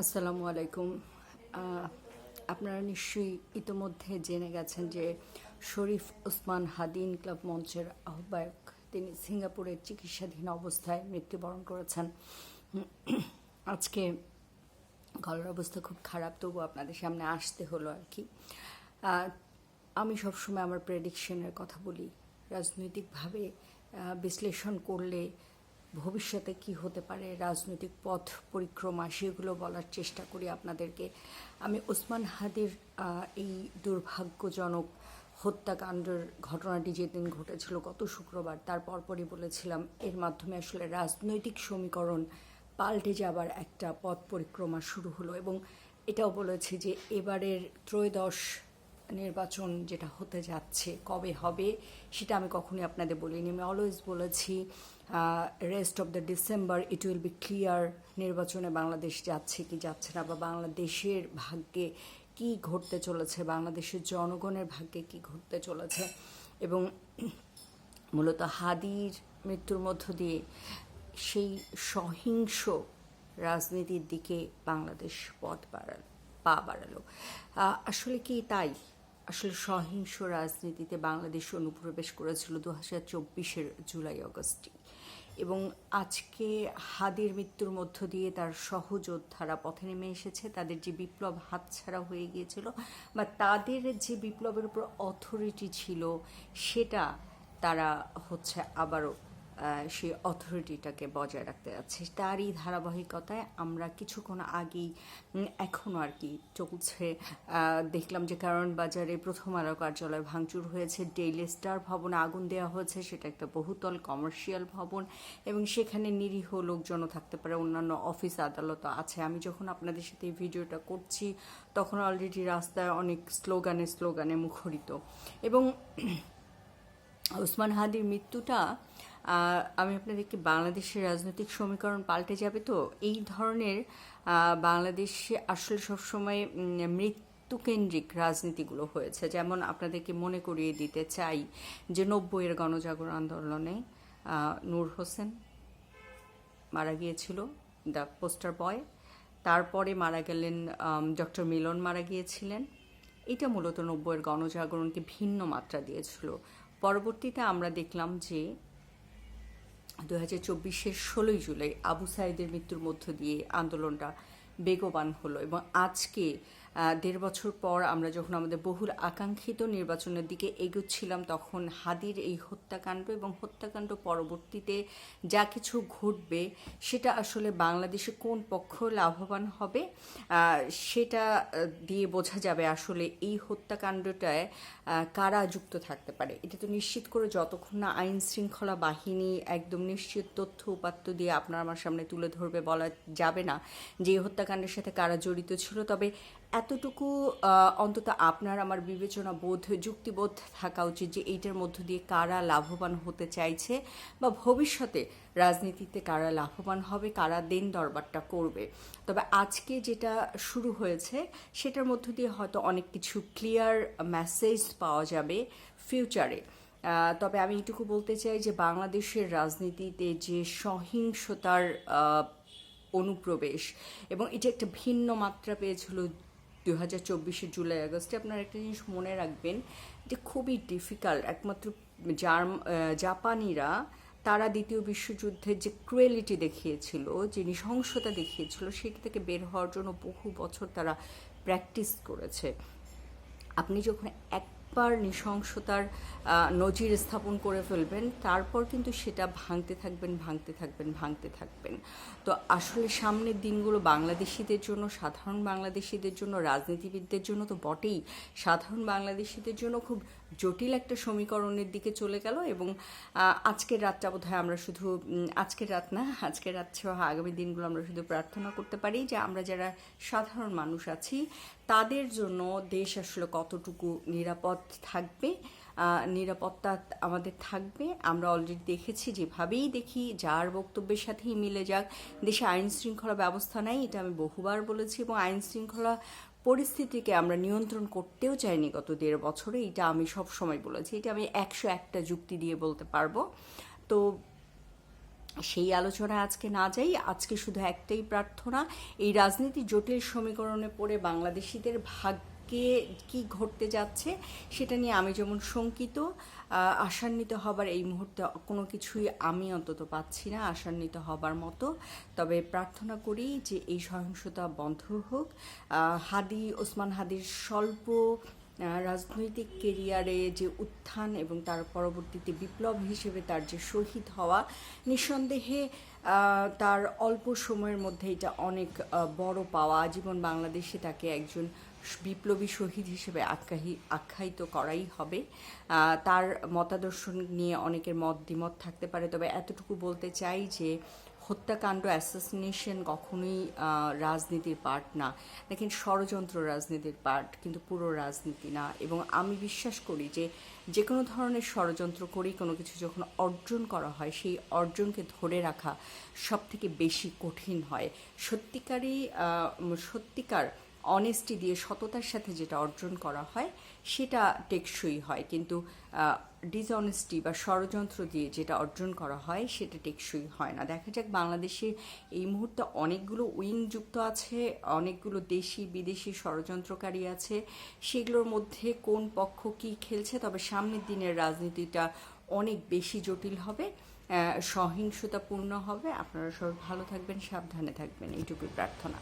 আসসালামু আলাইকুম। আপনারা নিশ্চয়ই ইতোমধ্যে জেনে গেছেন যে শরীফ ওসমান হাদি ইনকলাব মঞ্চের আহ্বায়ক তিনি সিঙ্গাপুরের চিকিৎসাধীন অবস্থায় মৃত্যুবরণ করেছেন। আজকে গলার অবস্থা খুব খারাপ, তবু আপনাদের সামনে আসতে হলো আর কি। আমি সবসময় আমার প্রেডিকশনের কথা বলি, রাজনৈতিকভাবে বিশ্লেষণ করলে ভবিষ্যতে কি হতে পারে, রাজনৈতিক পথ পরিক্রমা, সেগুলো বলার চেষ্টা করি আপনাদেরকে। আমি ওসমান হাদির এই দুর্ভাগ্যজনক হত্যাকাণ্ডের ঘটনাটি যেদিন ঘটেছিল গত শুক্রবার, তার পরপরই বলেছিলাম এর মাধ্যমে আসলে রাজনৈতিক সমীকরণ পাল্টে যাবার একটা পথ পরিক্রমা শুরু হলো। এবং এটাও বলেছি যে এবারের ত্রয়োদশ নির্বাচন যেটা হতে যাচ্ছে কবে হবে সেটা আমি কখনোই আপনাদের বলিনি। আমি অলওয়েজ বলেছি rest of the December it will be clear নির্বাচনে বাংলাদেশ যাচ্ছে কি যাচ্ছে না, বা বাংলাদেশের ভাগ্যে কি ঘটতে চলেছে, বাংলাদেশের জনগণের ভাগ্যে কি ঘটতে চলেছে। এবং মূলত হাদির মৃত্যুর মধ্য দিয়ে সেই সহিংস রাজনীতির দিকে বাংলাদেশ পা বাড়ালো। আসলে কি তাই? আসলে সহিংস রাজনীতিতে বাংলাদেশ অনুপ্রবেশ করেছিল 2024-এর জুলাই আগস্টে। এবং আজকে হাদির মৃত্যুর মধ্য দিয়ে তার সহযোদ্ধারা পথে নেমে এসেছে। তাদের যে বিপ্লব হাতছাড়া হয়ে গিয়েছিল, বা তাদের যে বিপ্লবের উপর অথরিটি ছিল, সেটা তারা আবারও সেই অথরিটিটাকে বজায় রাখতে যাচ্ছে। তারই ধারাবাহিকতায় আমরা কিছুক্ষণ আগেই এখনও আর কি চলছে, দেখলাম যে কারণ বাজারে প্রথম আলো কার্যালয় ভাঙচুর হয়েছে, ডেইলি স্টার ভবনে আগুন দেওয়া হয়েছে, সেটা একটা বহুতল কমার্শিয়াল ভবন, এবং সেখানে নিরীহ লোকজনও থাকতে পারে, অন্যান্য অফিস আদালতও আছে। আমি যখন আপনাদের সাথে এই ভিডিওটা করছি তখন অলরেডি রাস্তায় অনেক স্লোগানে মুখরিত। এবং ওসমান হাদির মৃত্যুটা আমি আপনাদেরকে, বাংলাদেশের রাজনৈতিক সমীকরণ পাল্টে যাবে তো এই ধরনের, বাংলাদেশে আসলে সবসময় মৃত্যুকেন্দ্রিক রাজনীতিগুলো হয়েছে। যেমন আপনাদেরকে মনে করিয়ে দিতে চাই যে 90-এর গণজাগরণ আন্দোলনে নূর হোসেন মারা গিয়েছিল, দ্য পোস্টার বয়। তারপরে মারা গেলেন ডক্টর মিলন, মারা গিয়েছিলেন। এটা মূলত 90-এর গণজাগরণকে ভিন্ন মাত্রা দিয়েছিল। পরবর্তীতে আমরা দেখলাম যে 2024-এর 16ই জুলাই আবু সাইদের মৃত্যুর মধ্য দিয়ে আন্দোলনটা বেগবান হলো। এবং আজকে 1.5 বছর পর আমরা যখন আমাদের বহুল আকাঙ্ক্ষিত নির্বাচনের দিকে এগোচ্ছিলাম, তখন হাদির এই হত্যাকাণ্ড এবং হত্যাকাণ্ড পরবর্তীতে যা কিছু ঘটবে সেটা আসলে বাংলাদেশে কোন পক্ষ লাভবান হবে সেটা দিয়ে বোঝা যাবে আসলে এই হত্যাকাণ্ডটায় কারা যুক্ত থাকতে পারে। এটা তো নিশ্চিত করে যতক্ষণ না আইন শৃঙ্খলা বাহিনী একদম নিশ্চিত তথ্য উপাত্ত দিয়ে আপনার আমার সামনে তুলে ধরবে, বলা যাবে না যে এই হত্যাকাণ্ডের সাথে কারা জড়িত ছিল। তবে এতটুকু অন্তত আপনার আমার বিবেচনা বোধ, যুক্তিবোধ থাকা উচিত যে এইটার মধ্য দিয়ে কারা লাভবান হতে চাইছে, বা ভবিষ্যতে রাজনীতিতে কারা লাভবান হবে, কারা দেন দরবারটা করবে। তবে আজকে যেটা শুরু হয়েছে সেটার মধ্য দিয়ে হয়তো অনেক কিছু ক্লিয়ার মেসেজ পাওয়া যাবে ফিউচারে। তবে আমি এটুকু বলতে চাই যে বাংলাদেশের রাজনীতিতে যে সহিংসতার অনুপ্রবেশ, এবং এটা একটা ভিন্ন মাত্রা পেয়েছিল 2024-এর জুলাই আগস্টে। আপনারা একটা জিনিস মনে রাখবেন যে খুবই ডিফিকাল্ট, একমাত্র জাপানিরা তারা দ্বিতীয় বিশ্বযুদ্ধের যে ক্রুয়েলিটি দেখিয়েছিল, যে নৃশংসতা দেখিয়েছিল, সেটি থেকে বের হওয়ার জন্য বহু বছর তারা প্র্যাকটিস করেছে। আপনি যখন একবার নৃশংসতার নজির স্থাপন করে ফেলবেন, তারপর কিন্তু সেটা ভাঙতে থাকবেন। তো আসলে সামনের দিনগুলো বাংলাদেশিদের জন্য, সাধারণ বাংলাদেশিদের জন্য, রাজনীতিবিদদের জন্য তো বটেই, সাধারণ বাংলাদেশিদের জন্য খুব জটিল একটা সমীকরণের দিকে চলে গেল। এবং আজকের রাতটা বোধহয় আমরা শুধু, আজকের রাত সহ আগামী দিনগুলো আমরা শুধু প্রার্থনা করতে পারি যে আমরা যারা সাধারণ মানুষ আছি তাদের জন্য দেশ আসলে কতটুকু নিরাপদ থাকবে, নিরাপত্তা আমাদের থাকবে। আমরা অলরেডি দেখেছি, যেভাবেই দেখি যার বক্তব্যের সাথেই মিলে যাক, দেশে আইন শৃঙ্খলা ব্যবস্থা নাই, এটা আমি বহুবার বলেছি। এবং আইন শৃঙ্খলা পরিস্থিতিকে আমরা নিয়ন্ত্রণ করতেও চাইনি গত 1.5 বছরে, এটা আমি সব সময় বলেছি, এটা আমি 101টা যুক্তি দিয়ে বলতে পারবো। তো সেই আলোচনা আজকে না যাই। আজকে শুধু একটাই প্রার্থনা, এই রাজনীতির জটিল সমীকরণে পড়ে বাংলাদেশিদের ভাগ্যে কি ঘটতে যাচ্ছে সেটা নিয়ে আমি যেমন শঙ্কিত, আশান্বিত হবার এই মুহূর্তে কোনো কিছুই আমি অন্তত পাচ্ছি না আশান্বিত হবার মতো। তবে প্রার্থনা করি যে এই সহিংসতা বন্ধ হোক। ওসমান হাদির স্বল্প রাজনৈতিক কেরিয়ারে যে উত্থান এবং তার পরবর্তীতে বিপ্লব হিসেবে তার যে শহীদ হওয়া, নিঃসন্দেহে তার অল্প সময়ের মধ্যে এটা অনেক বড় পাওয়া। আজীবন বাংলাদেশে তাকে একজন বিপ্লবী শহীদ হিসেবে আখ্যায়িত করাই হবে। তার মতাদর্শ নিয়ে অনেকের মত দ্বিমত থাকতে পারে, তবে এতটুকু বলতে চাই যে হত্যাকাণ্ড, অ্যাসাসিনেশন কখনোই রাজনীতির পার্ট না। দেখেন, ষড়যন্ত্র রাজনীতির পার্ট, কিন্তু পুরো রাজনীতি না। এবং আমি বিশ্বাস করি যে যে কোনো ধরনের ষড়যন্ত্র করেই কোনো কিছু যখন অর্জন করা হয়, সেই অর্জনকে ধরে রাখা সব থেকে বেশি কঠিন হয়। সত্যিকার অনেস্টি দিয়ে, সততার সাথে যেটা অর্জন করা হয় সেটা টেকসই হয়, কিন্তু ডিসঅনেস্টি বা ষড়যন্ত্র দিয়ে যেটা অর্জন করা হয় সেটা টেকসই হয় না। দেখা যাক, বাংলাদেশে এই মুহূর্তে অনেকগুলো উইং যুক্ত আছে, অনেকগুলো দেশি বিদেশি ষড়যন্ত্রকারী আছে, সেগুলোর মধ্যে কোন পক্ষ কী খেলছে। তবে সামনের দিনের রাজনীতিটা অনেক বেশি জটিল হবে, সহিংসতাপূর্ণ হবে। আপনারা সবাই ভালো থাকবেন, সাবধানে থাকবেন, এইটুকুই প্রার্থনা।